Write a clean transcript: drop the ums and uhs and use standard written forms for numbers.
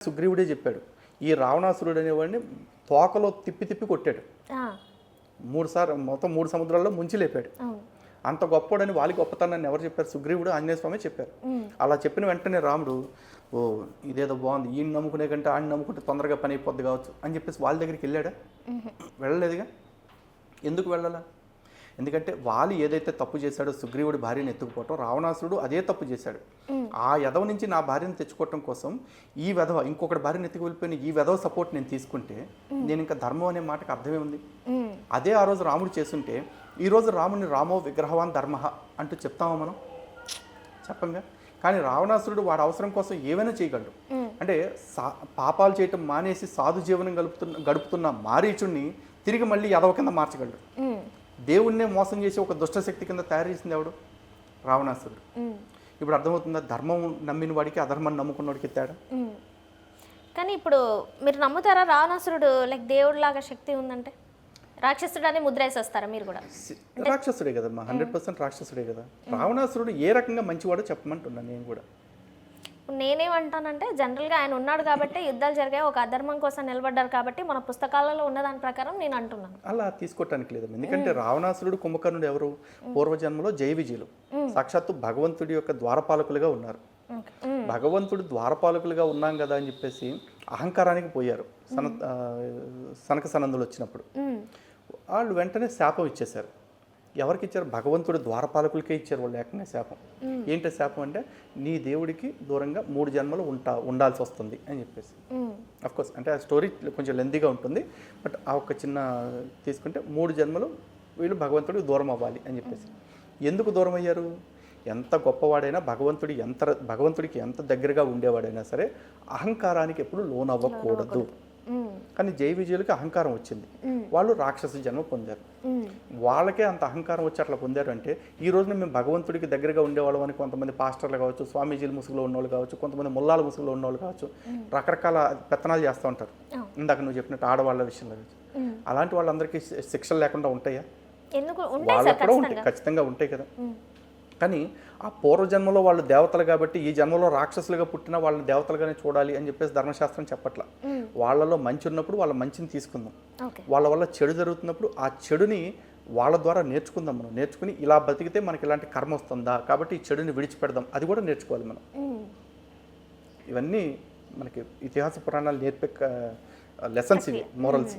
సుగ్రీవుడే చెప్పాడు. ఈ రావణాసురుడు అనేవాడిని తోకలో తిప్పి తిప్పి కొట్టాడు. ఆ! 3 సార్లు మొత్తం 3 సముద్రాల్లో ముంచి లేపాడు. అవును. అంత గొప్పోడని వాలి గొప్పతనాన్ని ఎవరు చెప్పారు? సుగ్రీవుడు, ఆంజనేయ స్వామి చెప్పారు. అలా చెప్పిన వెంటనే రాముడు, ఓ ఇదేదో బాగుంది, ఈయన నమ్ముకునే కంటే ఆయన నమ్ముకుంటే తొందరగా పని అయిపోద్ది కావచ్చు అని చెప్పేసి వాళ్ళ దగ్గరికి వెళ్ళాడా? వెళ్ళలేదుగా. ఎందుకు వెళ్ళాలా? ఎందుకంటే వాలి ఏదైతే తప్పు చేశాడో సుగ్రీవుడి భార్యను ఎత్తుకుపోవటం, రావణాసురుడు అదే తప్పు చేశాడు. ఆ యదవ నుంచి నా భార్యను తెచ్చుకోవటం కోసం ఈ వెధవ ఇంకొకటి భార్యను ఎత్తుకు వెళ్ళిపోయిన ఈ వెధవ సపోర్ట్ నేను తీసుకుంటే నేను ఇంకా ధర్మం అనే మాటకు అర్థమే ఉంది. అదే ఆ రోజు రాముడు చేస్తుంటే ఈరోజు రాముడిని రామో విగ్రహవాన్ ధర్మ అంటూ చెప్తామా మనం? చెప్పంగా. కానీ రావణాసురుడు వాడి అవసరం కోసం ఏమైనా చేయగలడు. అంటే పాపాలు చేయటం మానేసి సాధు జీవనం గడుపుతున్న మారీచుడిని తిరిగి మళ్ళీ యదవ కింద మార్చగలడు. దేవుణ్ణే మోసం చేసి ఒక దుష్టశక్తి కింద తయారు చేసింది ఎవడు? రావణాసురుడు. ఇప్పుడు అర్థమవుతుందా? ధర్మం నమ్మిన వాడికి అధర్మం నమ్ముకున్న వాడికి తేడా. కానీ ఇప్పుడు మీరు నమ్ముతారా రావణాసురుడు లైక్ దేవుడిలాగా శక్తి ఉందంటే? రాక్షసుడు అని ముద్ర వేసేస్తారా మీరు కూడా? రాక్షసుడే కదమ్మా, 100% రాక్షసుడే కదా. రావణాసురుడు ఏ రకంగా మంచివాడో చెప్పమంటున్నాను నేను కూడా. నేనేమంటానంటే జనరల్గా ఆయన ఉన్నాడు కాబట్టి యుద్ధాలు జరిగాయి, ఒక అధర్మం కోసం నిలబడ్డారు కాబట్టి మన పుస్తకాలలో ఉన్న దాని ప్రకారం నేను అంటున్నాను. అలా తీసుకోవటానికి లేదు. ఎందుకంటే రావణాసురుడు కుంభకర్ణుడు ఎవరు? పూర్వజన్మలో జై విజయులు, సాక్షాత్తు భగవంతుడి యొక్క ద్వారపాలకులుగా ఉన్నారు. భగవంతుడు ద్వారపాలకులుగా ఉన్నాం కదా అని చెప్పేసి అహంకారానికి పోయారు. సనక సనందులు వచ్చినప్పుడు వాళ్ళు వెంటనే శాపం ఇచ్చేశారు. ఎవరికి ఇచ్చారు? భగవంతుడు ద్వారపాలకులకే ఇచ్చారు వాళ్ళు ఏకంగా శాపం. ఏంటి శాపం అంటే నీ దేవుడికి దూరంగా 3 జన్మలు ఉండాల్సి వస్తుంది అని చెప్పేసి. అఫ్కోర్స్ అంటే ఆ స్టోరీ కొంచెం లెందీగా ఉంటుంది, బట్ ఆ ఒక్క చిన్న తీసుకుంటే 3 జన్మలు వీళ్ళు భగవంతుడికి దూరం అవ్వాలి అని చెప్పేసి. ఎందుకు దూరం అయ్యారు? ఎంత గొప్పవాడైనా భగవంతుడికి ఎంత దగ్గరగా ఉండేవాడైనా సరే అహంకారానికి ఎప్పుడు లోనవ్వకూడదు. కానీ జై విజయులకి అహంకారం వచ్చింది, వాళ్ళు రాక్షస జన్మ పొందారు. వాళ్ళకే అంత అహంకారం వచ్చి అట్లా పొందారు అంటే ఈ రోజున మేము భగవంతుడికి దగ్గరగా ఉండేవాళ్ళం అని కొంతమంది పాస్టర్లు కావచ్చు, స్వామీజీల ముసుగులో ఉన్నవాళ్ళు కావచ్చు, కొంతమంది ముల్లాల ముసుగులో ఉన్నవాళ్ళు కావచ్చు, రకరకాల పెత్తనాలు చేస్తూ ఉంటారు. ఇందాక నువ్వు చెప్పినట్టు ఆడవాళ్ళ విషయంలో అలాంటి వాళ్ళందరికీ శిక్షలు లేకుండా ఉంటాయా? వాళ్ళకు కూడా ఉంటాయి, ఖచ్చితంగా ఉంటాయి కదా. కానీ ఆ పూర్వజన్మలో వాళ్ళు దేవతలు కాబట్టి ఈ జన్మలో రాక్షసులుగా పుట్టిన వాళ్ళని దేవతలుగానే చూడాలి అని చెప్పేసి ధర్మశాస్త్రం చెప్పట్ల. వాళ్ళలో మంచి ఉన్నప్పుడు వాళ్ళ మంచిని తీసుకుందాం, వాళ్ళ వల్ల చెడు జరుగుతున్నప్పుడు ఆ చెడుని వాళ్ళ ద్వారా నేర్చుకుందాం. మనం నేర్చుకుని ఇలా బతికితే మనకి ఇలాంటి కర్మ వస్తుందా కాబట్టి ఈ చెడుని విడిచిపెడదాం, అది కూడా నేర్చుకోవాలి మనం. ఇవన్నీ మనకి ఇతిహాస పురాణాలు నేర్పే లెసన్స్, ఇవి మోరల్స్.